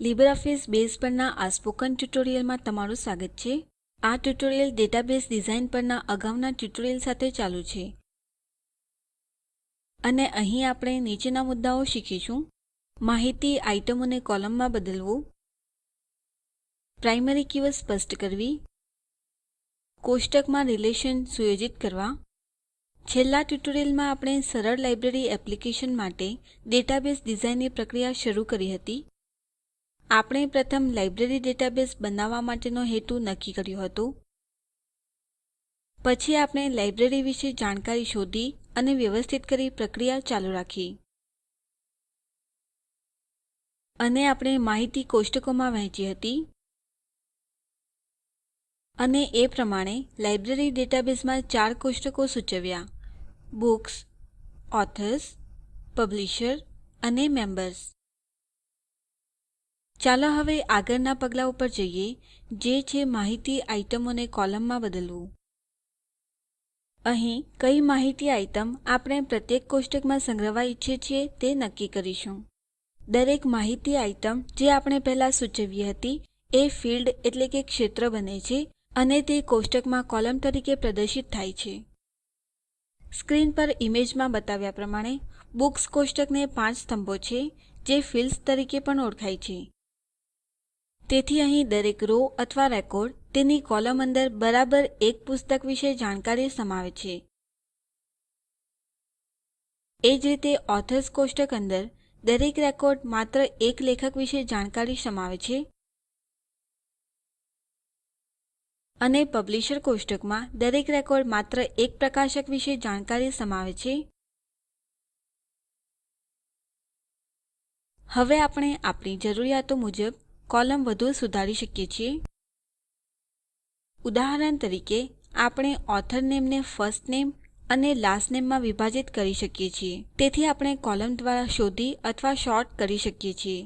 LibreOffice base પરના આ spoken ટ્યુટોરિયલમાં તમારું સ્વાગત છે. આ ટ્યુટોરિયલ ડેટાબેઝ ડિઝાઇન પરના અગાઉના ટ્યુટોરિયલ સાથે ચાલુ છે. અને અહીં આપણે નીચેના મુદ્દાઓ શીખીશું. માહિતી આઇટમોને કોલમમાં બદલવું, પ્રાઇમરી કીઓ સ્પષ્ટ કરવી, કોષ્ટકમાં રિલેશન સુયોજિત કરવા. છેલ્લા ટ્યુટોરિયલમાં આપણે સરળ લાઇબ્રેરી એપ્લિકેશન માટે ડેટાબેઝ ડિઝાઇનની પ્રક્રિયા શરૂ કરી હતી. આપણે પ્રથમ લાઇબ્રેરી ડેટાબેઝ બનાવવા માટેનો હેતુ નક્કી કર્યો હતો. પછી આપણે લાઇબ્રેરી વિશે જાણકારી શોધી અને વ્યવસ્થિત કરી પ્રક્રિયા ચાલુ રાખી. અને આપણે માહિતી કોષ્ટકોમાં વહેંચી હતી. અને એ પ્રમાણે લાઇબ્રેરી ડેટાબેઝમાં 4 કોષ્ટકો સૂચવ્યા: બુક્સ, ઓથર્સ, પબ્લિશર અને મેમ્બર્સ. ચાલો હવે આગળના પગલા ઉપર જઈએ, જે છે માહિતી આઇટમોને કોલમમાં બદલવું. અહીં કઈ માહિતી આઇટમ આપણે પ્રત્યેક કોષ્ટકમાં સંગ્રહવા ઈચ્છીએ છીએ તે નક્કી કરીશું. દરેક માહિતી આઇટમ જે આપણે પહેલા સૂચવી હતી એ ફિલ્ડ એટલે કે ક્ષેત્ર બને છે અને તે કોષ્ટકમાં કોલમ તરીકે પ્રદર્શિત થાય છે. સ્ક્રીન પર ઇમેજમાં બતાવ્યા પ્રમાણે બુક્સ કોષ્ટકને 5 સ્તંભો છે જે ફિલ્ડ્સ તરીકે પણ ઓળખાય છે. તેથી અહીં દરેક રો અથવા રેકોર્ડ તેની કોલમ અંદર બરાબર એક પુસ્તક વિશે જાણકારી સમાવે છે. એ જ રીતે ઓથર્સ કોષ્ટક અંદર દરેક રેકોર્ડ માત્ર એક લેખક વિશે જાણકારી સમાવે છે. અને પબ્લિશર કોષ્ટકમાં દરેક રેકોર્ડ માત્ર એક પ્રકાશક વિશે જાણકારી સમાવે છે. હવે આપણે આપણી જરૂરિયાતો મુજબ કોલમ વધુ સુધારી શકીએ છીએ. ઉદાહરણ તરીકે આપણે ઓથર નેમને ફર્સ્ટ નેમ અને લાસ્ટ નેમ માં વિભાજિત કરી શકીએ છીએ. તેથી આપણે કોલમ દ્વારા શોધી અથવા સોર્ટ કરી શકીએ છીએ.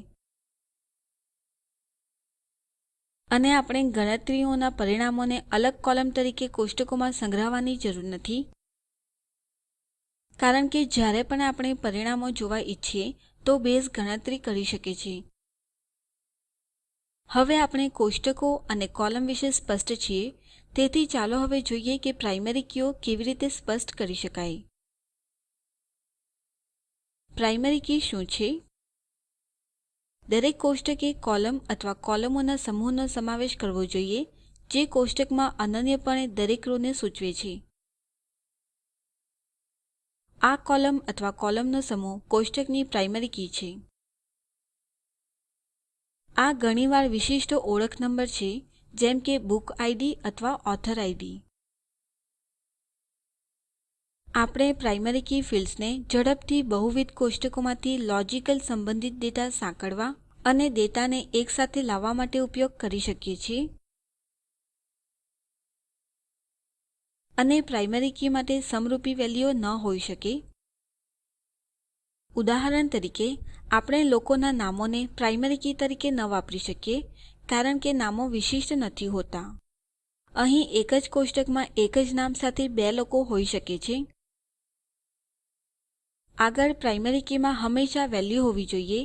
અને આપણે ગણતરીઓના પરિણામોને અલગ કોલમ તરીકે કોષ્ટકોમાં સંગ્રહવાની જરૂર નથી. કારણ કે જ્યારે પણ આપણે પરિણામો જોવા ઈચ્છીએ તો બેઝ ગણતરી કરી શકે છે. હવે આપણે કોષ્ટકો અને કોલમ વિશે સ્પષ્ટ છીએ. તેથી ચાલો હવે જોઈએ કે પ્રાઇમરી કીઓ કેવી રીતે સ્પષ્ટ કરી શકાય. પ્રાઇમરી કી શું છે? દરેક કોષ્ટકે કોલમ અથવા કોલમોના સમૂહનો સમાવેશ કરવો જોઈએ જે કોષ્ટકમાં અનન્યપણે દરેક રો ને સૂચવે છે. આ કોલમ અથવા કોલમનો સમૂહ કોષ્ટકની પ્રાઇમરી કી છે. આ ઘણીવાર વિશિષ્ટ ઓળખ નંબર છે, જેમ કે બુક આઈડી અથવા ઓથર આઈડી. આપણે પ્રાઇમરી કી ફિલ્ડ્સને ઝડપથી બહુવિધ કોષ્ટકોમાંથી લોજિકલ સંબંધિત ડેટા સાંકળવા અને ડેટાને એક સાથે લાવવા માટે ઉપયોગ કરી શકીએ છીએ. અને પ્રાઇમરી કી માટે સમરૂપી વેલ્યુઓ ન હોઈ શકે. ઉદાહરણ તરીકે આપણે લોકોના નામોને પ્રાઇમરી કી તરીકે ન વાપરી શકીએ કારણ કે નામો વિશિષ્ટ નથી હોતા. અહીં એક જ કોષ્ટકમાં એક જ નામ સાથે 2 લોકો હોઈ શકે છે. આગળ પ્રાઇમરી કીમાં હંમેશા વેલ્યુ હોવી જોઈએ.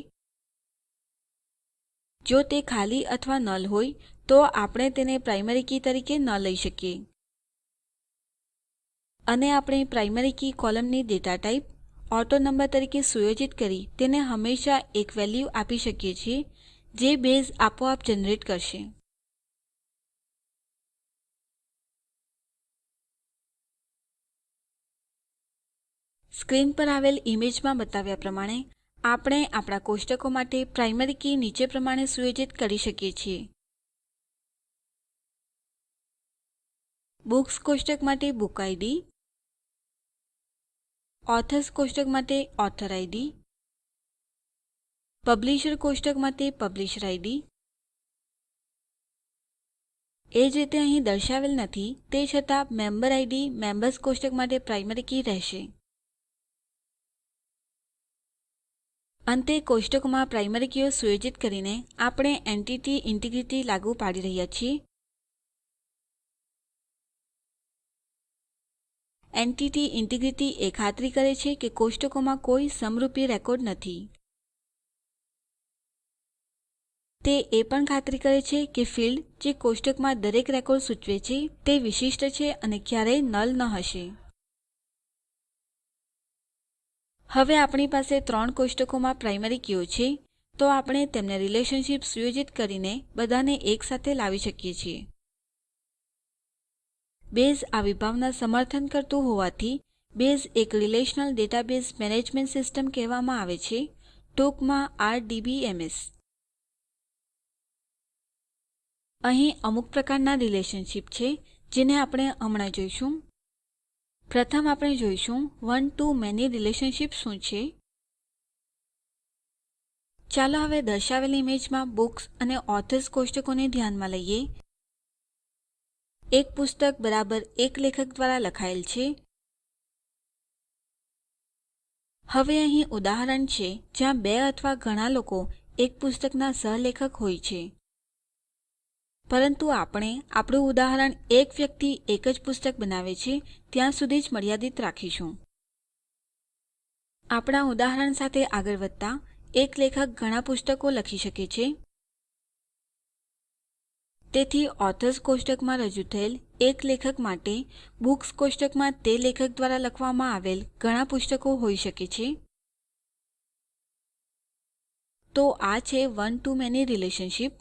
જો તે ખાલી અથવા નલ હોય તો આપણે તેને પ્રાઇમરી કી તરીકે ન લઈ શકીએ. અને આપણે પ્રાઇમરી કી કોલમની ડેટા ટાઇપ ઓટો નંબર તરીકે સુયોજિત કરી તેને હંમેશા એક વેલ્યુ આપી શકીએ છીએ જે બેઝ આપોઆપ જનરેટ કરશે. સ્ક્રીન પર આવેલ ઇમેજમાં બતાવ્યા પ્રમાણે આપણે આપણા કોષ્ટકો માટે પ્રાઇમરી કી નીચે પ્રમાણે સુયોજિત કરી શકીએ છીએ. બુક્સ કોષ્ટક માટે બુક આઈડી, ઓથર્સ કોષ્ટક માટે ઓથર આઈડી, પબ્લિશર કોષ્ટક માટે પબ્લિશર આઈડી. એ જ રીતે અહીં દર્શાવેલ નથી તે છતાં મેમ્બર આઈડી મેમ્બર્સ કોષ્ટક માટે પ્રાઇમરી કી રહેશે. અંતે કોષ્ટકોમાં પ્રાઇમરી કીઓ સુયોજિત કરીને આપણે એન્ટિટી ઇન્ટિગ્રિટી લાગુ પાડી રહ્યા છીએ. એન્ટિટી ઇન્ટિગ્રિટી એ ખાતરી કરે છે કે કોષ્ટકોમાં કોઈ સમરૂપી રેકોર્ડ નથી. તે એ પણ ખાતરી કરે છે કે ફિલ્ડ જે કોષ્ટકમાં દરેક રેકોર્ડ સૂચવે છે તે વિશિષ્ટ છે અને ક્યારેય નલ ન હશે. હવે આપણી પાસે 3 કોષ્ટકોમાં પ્રાઇમરી કીઓ છે, તો આપણે તેમને રિલેશનશીપ સુયોજિત કરીને બધાને એક સાથે લાવી શકીએ છીએ. બેઝ આ વિભાવના સમર્થન કરતું હોવાથી બેઝ એક રિલેશનલ ડેટાબેઝ મેનેજમેન્ટ સિસ્ટમ કહેવામાં આવે છે, ટૂંકમાં RDBMS. અહીં અમુક પ્રકારના રિલેશનશીપ છે જેને આપણે હમણાં જોઈશું. પ્રથમ આપણે જોઈશું one to many રિલેશનશીપ શું છે. ચાલો હવે દર્શાવેલ ઇમેજમાં બુક્સ અને ઓથર્સ કોષ્ટકોને ધ્યાનમાં લઈએ. એક પુસ્તક બરાબર એક લેખક દ્વારા લખાયેલ છે. હવે અહીં ઉદાહરણ છે જ્યાં 2 અથવા ઘણા લોકો એક પુસ્તકના સહલેખક હોય છે. પરંતુ આપણે આપણું ઉદાહરણ એક વ્યક્તિ એક જ પુસ્તક બનાવે છે ત્યાં સુધી જ મર્યાદિત રાખીશું. આપણા ઉદાહરણ સાથે આગળ વધતા એક લેખક ઘણા પુસ્તકો લખી શકે છે. તેથી ઓથર્સ કોષ્ટકમાં રજૂ થયેલ એક લેખક માટે બુક્સ કોષ્ટકમાં તે લેખક દ્વારા લખવામાં આવેલ ઘણા પુસ્તકો હોઈ શકે છે. તો આ છે one to many રિલેશનશીપ.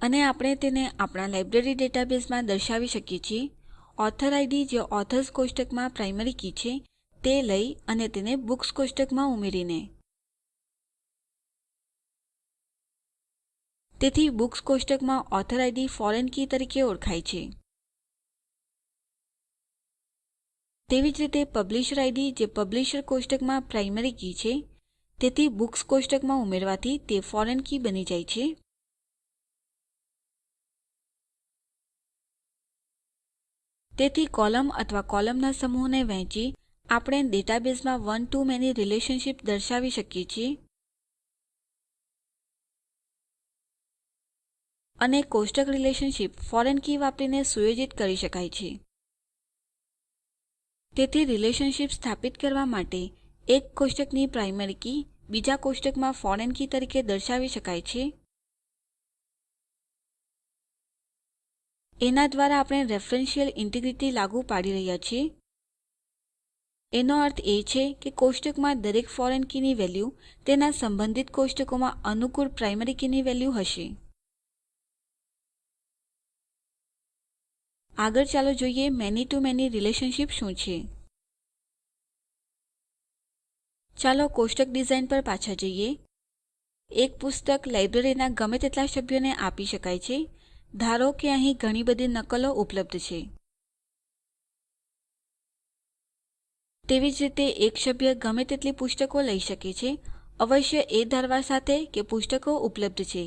અને આપણે તેને આપણા લાઇબ્રેરી ડેટાબેઝમાં દર્શાવી શકીએ છીએ. ઓથર ID જે ઓથર્સ કોષ્ટકમાં પ્રાઇમરી કી છે તે લઈ અને તેને બુક્સ કોષ્ટકમાં ઉમેરીને. તેથી બુક્સ કોષ્ટકમાં ઓથર ID ફોરેન કી તરીકે ઓળખાય છે. તેવી જ રીતે પબ્લિશર ID જે પબ્લિશર કોષ્ટકમાં પ્રાઇમરી કી છે, તેથી બુક્સ કોષ્ટકમાં ઉમેરવાથી તે ફોરેન કી બની જાય છે. તેથી કોલમ અથવા કોલમના સમૂહને વહેંચી આપણે ડેટાબેઝમાં one to many રિલેશનશીપ દર્શાવી શકીએ છીએ. અને કોષ્ટક રિલેશનશીપ ફોરેન કી વાપરીને સુયોજિત કરી શકાય છે. તેથી રિલેશનશીપ સ્થાપિત કરવા માટે એક કોષ્ટકની પ્રાઇમરી કી બીજા કોષ્ટકમાં ફોરેન કી તરીકે દર્શાવી શકાય છે. એના દ્વારા આપણે રેફરન્શિયલ ઇન્ટિગ્રિટી લાગુ પાડી રહ્યા છીએ. એનો અર્થ એ છે કે કોષ્ટકમાં દરેક ફોરેન કીની વેલ્યુ તેના સંબંધિત કોષ્ટકોમાં અનુકૂળ પ્રાઇમરી કીની વેલ્યુ હશે. આગળ ચાલો જોઈએ મેની ટુ મેની રિલેશનશીપ શું છે. ચાલો કોષ્ટક ડિઝાઇન પર પાછા જઈએ. એક પુસ્તક લાઇબ્રેરીના ગમે તેટલા સભ્યોને આપી શકાય છે. ધારો કે અહીં ઘણી બધી નકલો ઉપલબ્ધ છે. તેવી જ રીતે એક સભ્ય ગમે તેટલી પુસ્તકો લઈ શકે છે, અવશ્ય એ ધારવા સાથે કે પુસ્તકો ઉપલબ્ધ છે.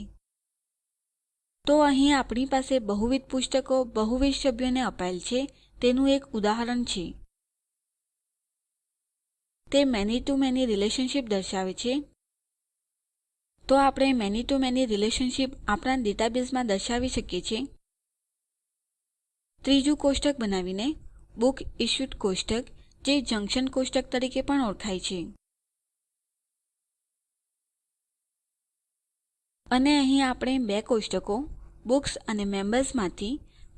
તો અહીં આપણી પાસે બહુવિધ પુસ્તકો બહુવિધ સભ્યોને અપાયેલ છે તેનું એક ઉદાહરણ છે. તે મેની ટુ મેની રિલેશનશીપ દર્શાવે છે. તો આપણે મેની ટુ મેની રિલેશનશીપ આપણા ડેટાબેઝમાં દર્શાવી શકીએ છીએ. ત્રીજું કોષ્ટક બનાવીને બુક ઇશ્યુડ કોષ્ટક જે જંકશન કોષ્ટક તરીકે પણ ઓળખાય છે. અને અહીં આપણે 2 કોષ્ટકો બુક્સ અને મેમ્બર્સ માંથી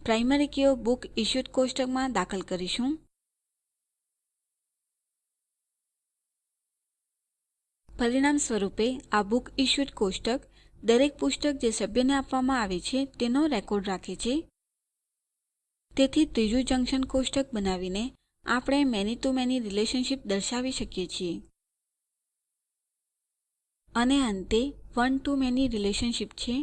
પ્રાઇમરી કીઓ બુક ઇશ્યુડ કોષ્ટકમાં દાખલ કરીશું. પરિણામ સ્વરૂપે આ બુક ઇશ્યુડ કોષ્ટક દરેક પુસ્તક જે સભ્યને આપવામાં આવે છે તેનો રેકોર્ડ રાખે છે. તેથી ત્રીજું જંકશન કોષ્ટક બનાવીને આપણે મેની ટુ મેની રિલેશનશીપ દર્શાવી શકીએ છીએ. અને અંતે વન ટુ મેની રિલેશનશીપ છે.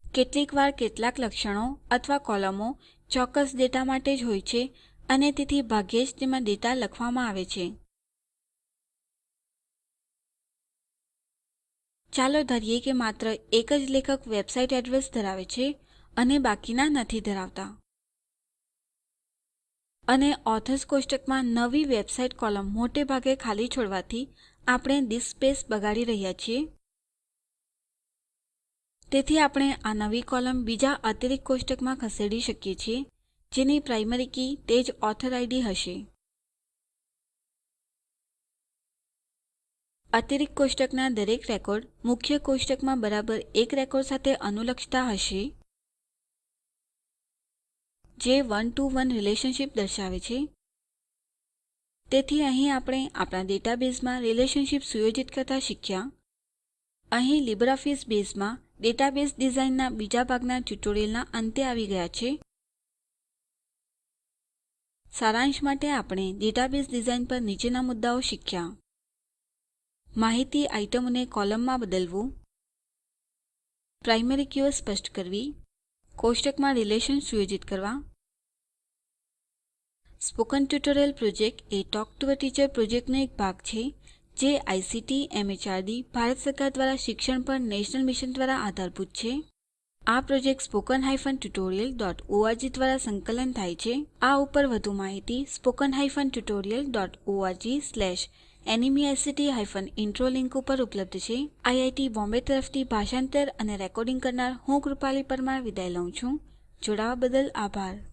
કેટલીક વાર કેટલાક લક્ષણો અથવા કોલમો ચોક્કસ ડેટા માટે જ હોય છે અને તેથી ભાગ્યે જ તેમાં ડેટા લખવામાં આવે છે. ચાલો ધારીએ કે માત્ર એક જ લેખક વેબસાઇટ એડ્રેસ ધરાવે છે અને બાકીના નથી ધરાવતા. અને ઓથર્સ કોષ્ટકમાં નવી વેબસાઇટ કોલમ મોટે ભાગે ખાલી છોડવાથી આપણે ડિસ્ક સ્પેસ બગાડી રહ્યા છીએ. તેથી આપણે આ નવી કોલમ બીજા અતિરિક્ત કોષ્ટકમાં ખસેડી શકીએ છીએ જેની પ્રાઇમરી કી તે જ ઓથર ID હશે. અતિરિક્ત કોષ્ટકના દરેક રેકોર્ડ મુખ્ય કોષ્ટકમાં બરાબર એક રેકોર્ડ સાથે અનુલક્ષતા હશે, જે 1-to-1 રિલેશનશીપ દર્શાવે છે. તેથી અહીં આપણે આપણા ડેટાબેઝમાં રિલેશનશીપ સુયોજિત કરતા શીખ્યા. અહીં લીબરઓફીસ બેઝમાં ડેટાબેઝ ડિઝાઇનના બીજા ભાગના ટ્યુટોરીયલના અંતે આવી ગયા છે. સારાંશ માટે આપણે ડેટાબેઝ ડિઝાઇન પર નીચેના મુદ્દાઓ શીખ્યા. માહિતી આઇટમોને કોલમમાં બદલવું, પ્રાઇમરી કીઓ સ્પષ્ટ કરવી, કોષ્ટકમાં રિલેશન સુયોજિત કરવા. Spoken tutorial project A talk to a teacher પ્રોજેક્ટનો એક ભાગ છે, જે આઇસીટી એમએચઆરડી ભારત સરકાર દ્વારા શિક્ષણ પર નેશનલ મિશન દ્વારા આધારભૂત છે. આ પ્રોજેક્ટ spoken-tutorial.org દ્વારા સંકલન થાય છે. આ ઉપર વધુ માહિતી spoken-tutorial.org/nmeict-intro લીંક ઉપર ઉપલબ્ધ છે. આઈઆઈટી બોમ્બે તરફથી ભાષાંતર અને રેકોર્ડિંગ કરનાર હું કૃપાલી પરમાર વિદાય લઉં છું. જોડાવા બદલ આભાર.